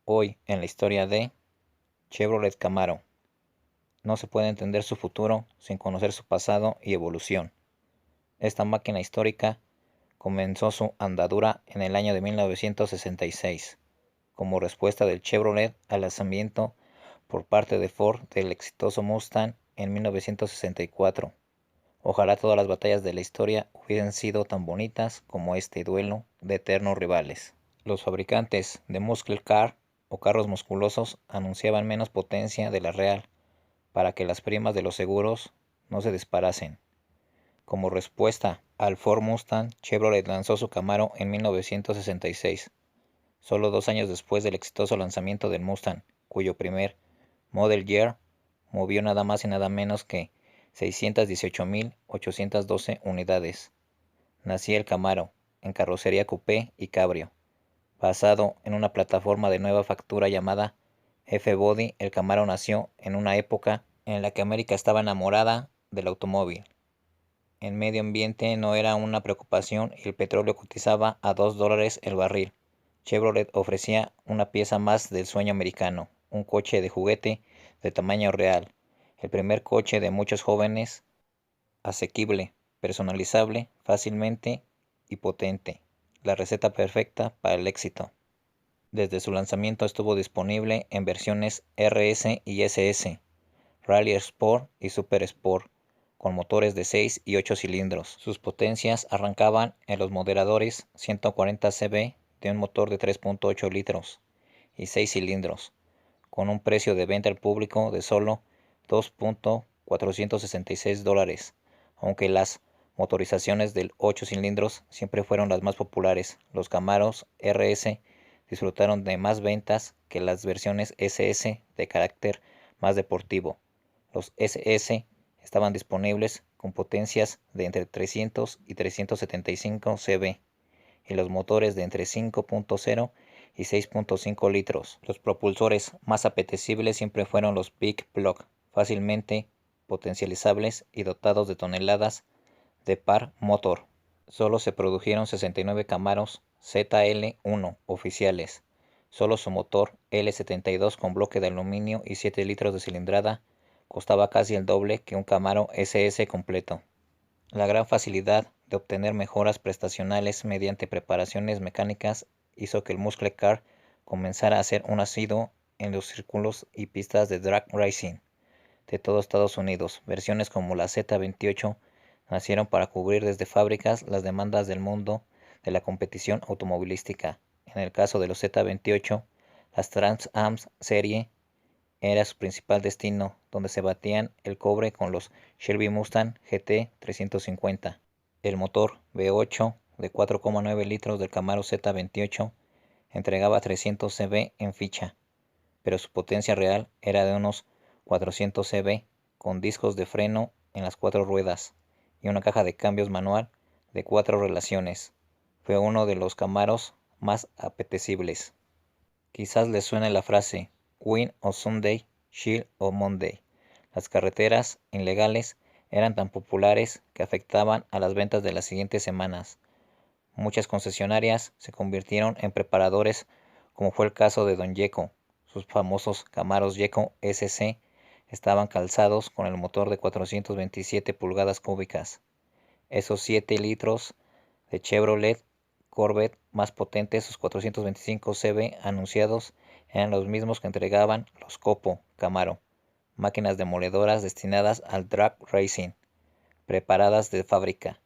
Hoy en la historia de Chevrolet Camaro. No se puede entender su futuro sin conocer su pasado y evolución. Esta máquina histórica comenzó su andadura en el año de 1966, como respuesta del Chevrolet al lanzamiento por parte de Ford del exitoso Mustang en 1964. Ojalá todas las batallas de la historia hubiesen sido tan bonitas como este duelo de eternos rivales. Los fabricantes de muscle car o carros musculosos anunciaban menos potencia de la real para que las primas de los seguros no se disparasen. Como respuesta al Ford Mustang, Chevrolet lanzó su Camaro en 1966, solo 2 años después del exitoso lanzamiento del Mustang, cuyo primer Model Year movió nada más y nada menos que 618.812 unidades. Nacía el Camaro, en carrocería coupé y cabrio. Basado en una plataforma de nueva factura llamada F-Body, el Camaro nació en una época en la que América estaba enamorada del automóvil. El medio ambiente no era una preocupación y el petróleo cotizaba a $2 el barril. Chevrolet ofrecía una pieza más del sueño americano, un coche de juguete de tamaño real, el primer coche de muchos jóvenes, asequible, personalizable fácilmente y potente, la receta perfecta para el éxito. Desde su lanzamiento estuvo disponible en versiones RS y SS, Rally Sport y Super Sport, con motores de 6 y 8 cilindros. Sus potencias arrancaban en los moderadores 140 cb de un motor de 3.8 litros y 6 cilindros, con un precio de venta al público de solo $2.466, aunque las motorizaciones del 8 cilindros siempre fueron las más populares. Los Camaros RS disfrutaron de más ventas que las versiones SS de carácter más deportivo. Los SS estaban disponibles con potencias de entre 300 y 375 cb y los motores de entre 5.0 y 6.5 litros. Los propulsores más apetecibles siempre fueron los Big Block, fácilmente potencializables y dotados de toneladas de par motor. Solo se produjeron 69 Camaros ZL1 oficiales. Solo su motor L72 con bloque de aluminio y 7 litros de cilindrada costaba casi el doble que un Camaro SS completo. La gran facilidad de obtener mejoras prestacionales mediante preparaciones mecánicas hizo que el Muscle Car comenzara a ser un asiduo en los círculos y pistas de drag racing de todo Estados Unidos. Versiones como la Z28 nacieron para cubrir desde fábricas las demandas del mundo de la competición automovilística. En el caso de los Z28, las Trans Am serie era su principal destino, donde se batían el cobre con los Shelby Mustang GT 350. El motor V8 de 4,9 litros del Camaro Z28 entregaba 300 cb en ficha, pero su potencia real era de unos 400 cb, con discos de freno en las 4 ruedas y una caja de cambios manual de 4 relaciones. Fue uno de los Camaros más apetecibles. Quizás les suene la frase Win o Sunday, Chill o Monday. Las carreteras ilegales eran tan populares que afectaban a las ventas de las siguientes semanas. Muchas concesionarias se convirtieron en preparadores, como fue el caso de Don Yeco. Sus famosos Camaros Yeco SC estaban calzados con el motor de 427 pulgadas cúbicas. Esos 7 litros de Chevrolet Corvette más potentes, sus 425 cb anunciados, eran los mismos que entregaban los Copo Camaro, máquinas demoledoras destinadas al drag racing, preparadas de fábrica.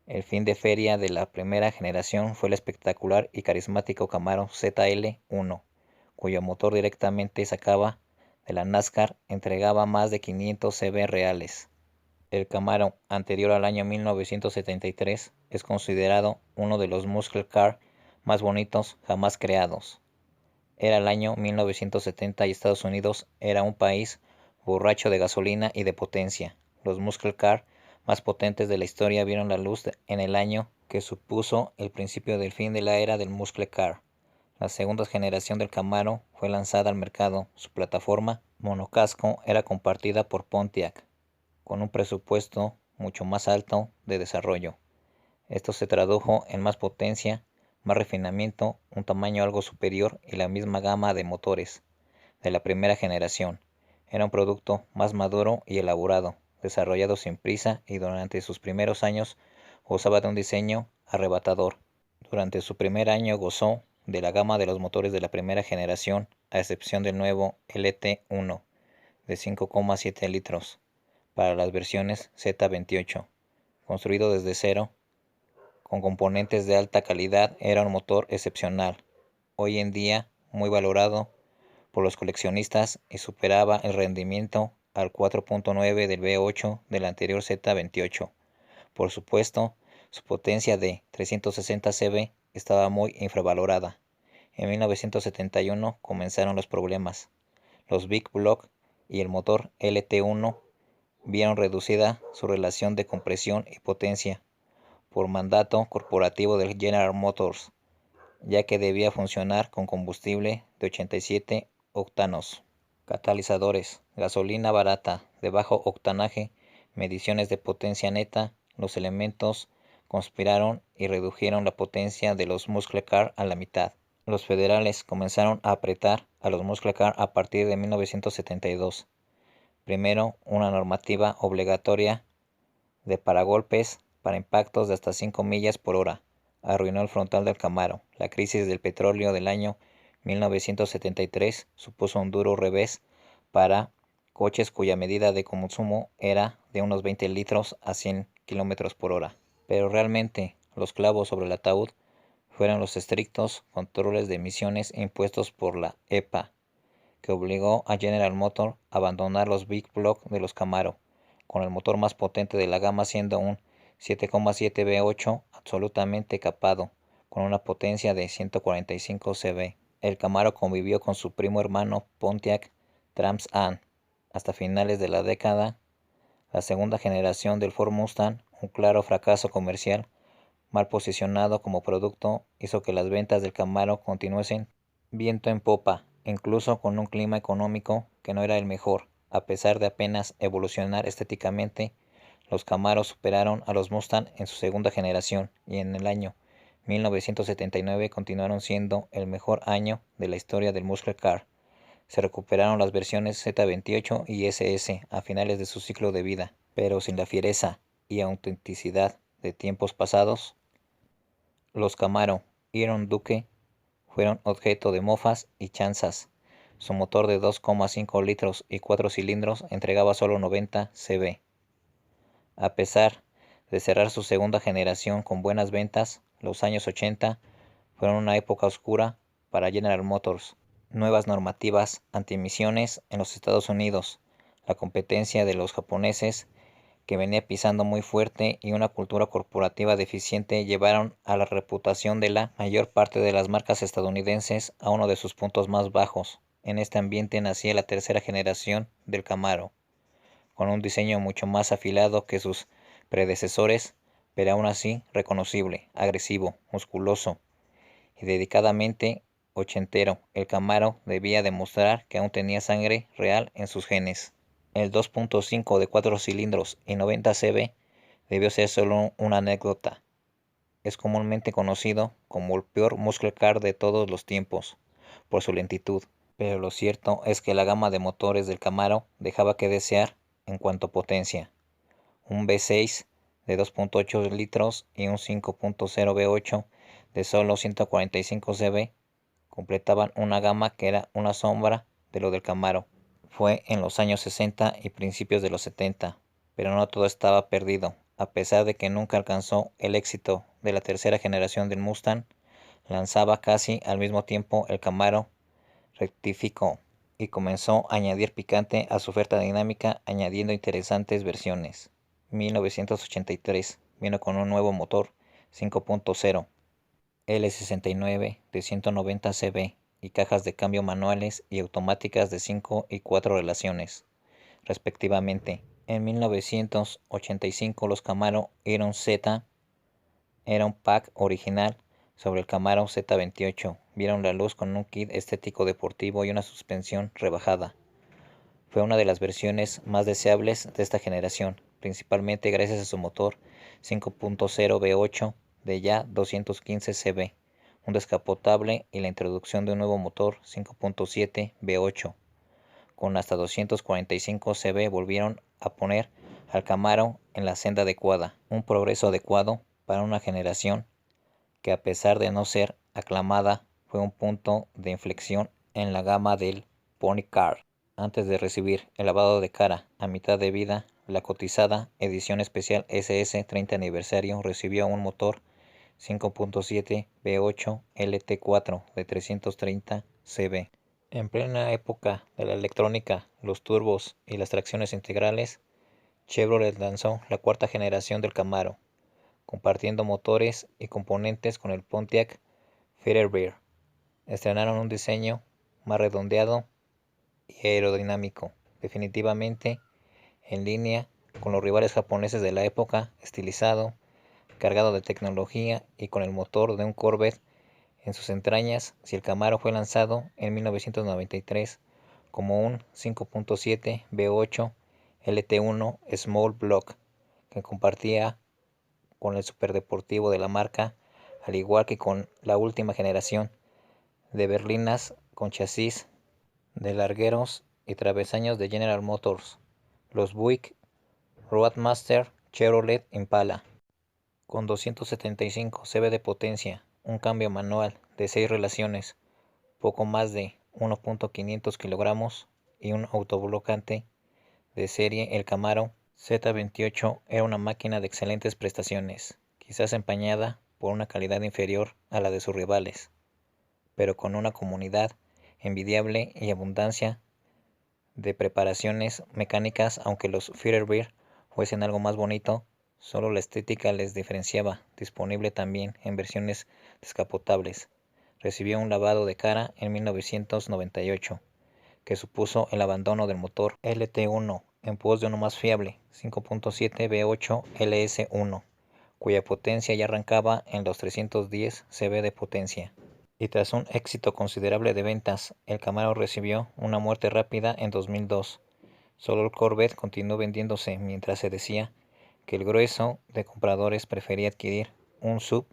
El fin de feria de la primera generación fue el espectacular y carismático Camaro ZL1, cuyo motor directamente sacaba de la NASCAR entregaba más de 500 cb reales. El Camaro, anterior al año 1973, es considerado uno de los muscle car más bonitos jamás creados. Era el año 1970 y Estados Unidos era un país borracho de gasolina y de potencia. Los muscle car más potentes de la historia vieron la luz en el año que supuso el principio del fin de la era del muscle car. La segunda generación del Camaro fue lanzada al mercado. Su plataforma monocasco era compartida por Pontiac, con un presupuesto mucho más alto de desarrollo. Esto se tradujo en más potencia, más refinamiento, un tamaño algo superior y la misma gama de motores de la primera generación. Era un producto más maduro y elaborado, desarrollado sin prisa y durante sus primeros años gozaba de un diseño arrebatador. Durante su primer año gozó de la gama de los motores de la primera generación, a excepción del nuevo LT1 de 5,7 litros para las versiones Z28. Construido desde cero, con componentes de alta calidad, era un motor excepcional, hoy en día muy valorado por los coleccionistas y superaba el rendimiento al 4.9 del V8 del anterior Z28. Por supuesto, su potencia de 360 cb estaba muy infravalorada. En 1971 comenzaron los problemas. Los Big Block y el motor LT1 vieron reducida su relación de compresión y potencia por mandato corporativo de General Motors, ya que debía funcionar con combustible de 87 octanos, catalizadores, gasolina barata, de bajo octanaje, mediciones de potencia neta. Los elementos conspiraron y redujeron la potencia de los Muscle Car a la mitad. Los federales comenzaron a apretar a los Muscle Car a partir de 1972. Primero, una normativa obligatoria de paragolpes para impactos de hasta 5 millas por hora arruinó el frontal del Camaro. La crisis del petróleo del año 1973 supuso un duro revés para coches cuya medida de consumo era de unos 20 litros a 100 kilómetros por hora. Pero realmente los clavos sobre el ataúd fueron los estrictos controles de emisiones impuestos por la EPA, que obligó a General Motors a abandonar los Big Block de los Camaro, con el motor más potente de la gama siendo un 7,7 V8 absolutamente capado, con una potencia de 145 cb. El Camaro convivió con su primo hermano Pontiac Trans Am hasta finales de la década. La segunda generación del Ford Mustang, un claro fracaso comercial, mal posicionado como producto, hizo que las ventas del Camaro continuasen viento en popa, incluso con un clima económico que no era el mejor. A pesar de apenas evolucionar estéticamente, los Camaros superaron a los Mustang en su segunda generación y en el año 1979 continuaron siendo el mejor año de la historia del Muscle Car. Se recuperaron las versiones Z28 y SS a finales de su ciclo de vida, pero sin la fiereza y autenticidad de tiempos pasados. Los Camaro Iron Duke fueron objeto de mofas y chanzas. Su motor de 2,5 litros y 4 cilindros entregaba solo 90 cb. A pesar de cerrar su segunda generación con buenas ventas, los años 80 fueron una época oscura para General Motors. Nuevas normativas antiemisiones en los Estados Unidos, la competencia de los japoneses que venía pisando muy fuerte y una cultura corporativa deficiente llevaron a la reputación de la mayor parte de las marcas estadounidenses a uno de sus puntos más bajos. En este ambiente nacía la tercera generación del Camaro, con un diseño mucho más afilado que sus predecesores, pero aún así reconocible, agresivo, musculoso y dedicadamente ochentero. El Camaro debía demostrar que aún tenía sangre real en sus genes. El 2.5 de 4 cilindros y 90 cb debió ser solo una anécdota. Es comúnmente conocido como el peor muscle car de todos los tiempos por su lentitud, pero lo cierto es que la gama de motores del Camaro dejaba que desear en cuanto a potencia. Un V6 de 2.8 litros y un 5.0 V8 de solo 145 cb completaban una gama que era una sombra de lo del Camaro. Fue en los años 60 y principios de los 70, pero no todo estaba perdido. A pesar de que nunca alcanzó el éxito de la tercera generación del Mustang, lanzaba casi al mismo tiempo el Camaro rectificó y comenzó a añadir picante a su oferta dinámica, añadiendo interesantes versiones. 1983 vino con un nuevo motor 5.0 L69 de 190 cb y cajas de cambio manuales y automáticas de 5 y 4 relaciones, respectivamente. En 1985 los Camaro Iron Z era un pack original sobre el Camaro Z28. Vieron la luz con un kit estético deportivo y una suspensión rebajada. Fue una de las versiones más deseables de esta generación, principalmente gracias a su motor 5.0 V8 de ya 215 cb, un descapotable y la introducción de un nuevo motor 5.7 V8 con hasta 245 cb volvieron a poner al Camaro en la senda adecuada, un progreso adecuado para una generación que, a pesar de no ser aclamada, fue un punto de inflexión en la gama del Pony Car. Antes de recibir el lavado de cara a mitad de vida, la cotizada edición especial SS 30 aniversario recibió un motor 5.7 V8 LT4 de 330 cb. En plena época de la electrónica, los turbos y las tracciones integrales, Chevrolet lanzó la cuarta generación del Camaro, compartiendo motores y componentes con el Pontiac Firebird. Estrenaron un diseño más redondeado y aerodinámico, definitivamente en línea con los rivales japoneses de la época, estilizado, cargado de tecnología y con el motor de un Corvette en sus entrañas. Si el Camaro fue lanzado en 1993 como un 5.7 V8 LT1 Small Block que compartía con el superdeportivo de la marca, al igual que con la última generación de berlinas con chasis de largueros y travesaños de General Motors, los Buick Roadmaster Chevrolet Impala, con 275 cb de potencia, un cambio manual de 6 relaciones, poco más de 1.500 kilogramos y un autoblocante de serie. El Camaro Z28 era una máquina de excelentes prestaciones, quizás empañada por una calidad inferior a la de sus rivales, pero con una comunidad envidiable y abundancia de preparaciones mecánicas. Aunque los Firebird fuesen algo más bonito, solo la estética les diferenciaba. Disponible también en versiones descapotables, recibió un lavado de cara en 1998, que supuso el abandono del motor LT1 en pos de uno más fiable, 5.7 V8 LS1, cuya potencia ya arrancaba en los 310 cb de potencia. Y tras un éxito considerable de ventas, el Camaro recibió una muerte rápida en 2002. Solo el Corvette continuó vendiéndose, mientras se decía que el grueso de compradores prefería adquirir un SUV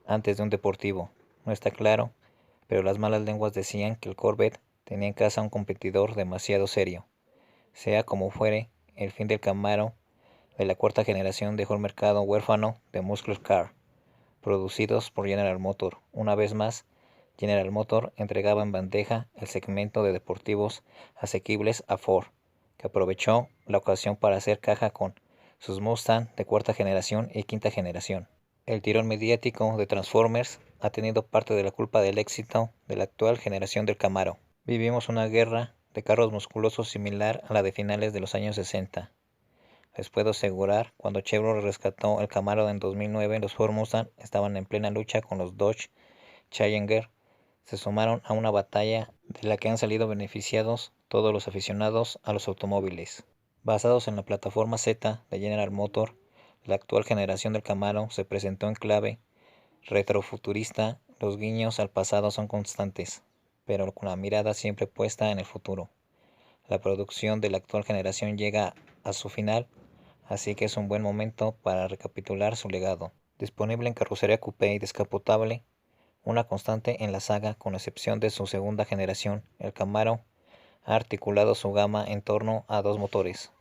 antes de un deportivo. No está claro, pero las malas lenguas decían que el Corvette tenía en casa un competidor demasiado serio. Sea como fuere, el fin del Camaro de la cuarta generación dejó el mercado huérfano de muscle car, producidos por General Motors. Una vez más, General Motors entregaba en bandeja el segmento de deportivos asequibles a Ford, que aprovechó la ocasión para hacer caja con sus Mustang de cuarta generación y quinta generación. El tirón mediático de Transformers ha tenido parte de la culpa del éxito de la actual generación del Camaro. Vivimos una guerra de carros musculosos similar a la de finales de los años 60. Les puedo asegurar, cuando Chevrolet rescató el Camaro en 2009, los Ford Mustang estaban en plena lucha con los Dodge Challenger. Se sumaron a una batalla de la que han salido beneficiados todos los aficionados a los automóviles. Basados en la plataforma Z de General Motors, la actual generación del Camaro se presentó en clave retrofuturista. Los guiños al pasado son constantes, pero con la mirada siempre puesta en el futuro. La producción de la actual generación llega a su final, así que es un buen momento para recapitular su legado. Disponible en carrocería coupé y descapotable, una constante en la saga, con excepción de su segunda generación, el Camaro ha articulado su gama en torno a dos motores,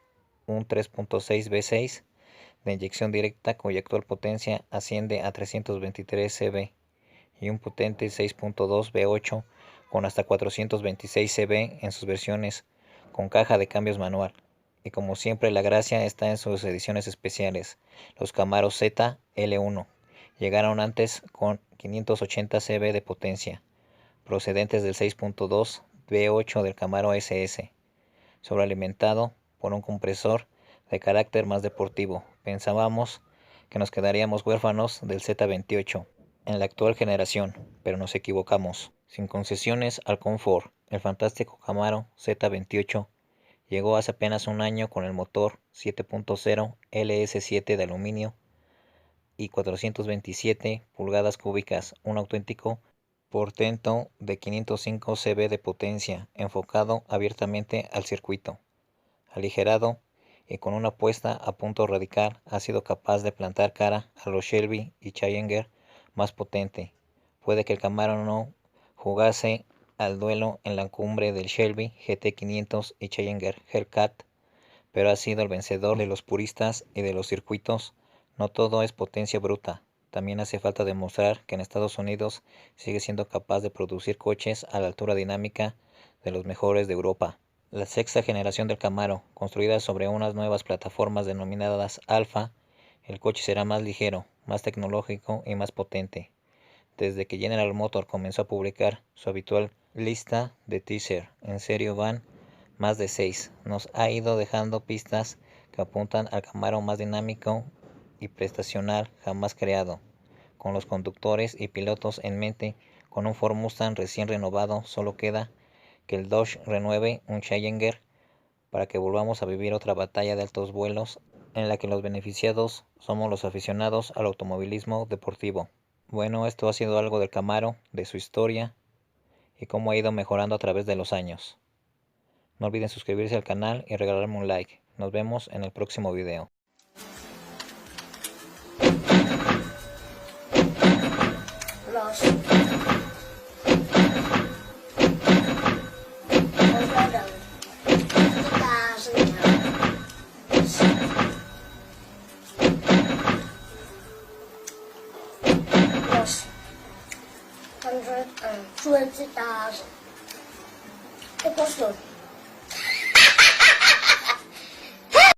un 3.6 V6 de inyección directa cuya actual potencia asciende a 323 cb y un potente 6.2 V8 con hasta 426 cb en sus versiones con caja de cambios manual. Y como siempre, la gracia está en sus ediciones especiales. Los Camaro Z L1 llegaron antes con 580 cb de potencia, procedentes del 6.2 V8 del Camaro SS, sobrealimentado por un compresor de carácter más deportivo. Pensábamos que nos quedaríamos huérfanos del Z28 en la actual generación, pero nos equivocamos. Sin concesiones al confort, el fantástico Camaro Z28 llegó hace apenas un año con el motor 7.0 LS7 de aluminio y 427 pulgadas cúbicas, un auténtico portento de 505 cb de potencia, enfocado abiertamente al circuito. Aligerado y con una puesta a punto radical, ha sido capaz de plantar cara a los Shelby y Challenger más potente, Puede que el Camaro no jugase al duelo en la cumbre del Shelby GT500 y Challenger Hellcat, pero ha sido el vencedor de los puristas y de los circuitos. No todo es potencia bruta. También hace falta demostrar que en Estados Unidos sigue siendo capaz de producir coches a la altura dinámica de los mejores de Europa. La sexta generación del Camaro, construida sobre unas nuevas plataformas denominadas Alfa, el coche será más ligero, más tecnológico y más potente. Desde que General Motors comenzó a publicar su habitual lista de teaser, en serio van más de 6, nos ha ido dejando pistas que apuntan al Camaro más dinámico y prestacional jamás creado. Con los conductores y pilotos en mente, con un Ford Mustang recién renovado, solo queda que el Dodge renueve un Challenger para que volvamos a vivir otra batalla de altos vuelos en la que los beneficiados somos los aficionados al automovilismo deportivo. Bueno, esto ha sido algo del Camaro, de su historia y cómo ha ido mejorando a través de los años. No olviden suscribirse al canal y regalarme un like. Nos vemos en el próximo video. Los 120,000. ¿Qué costó?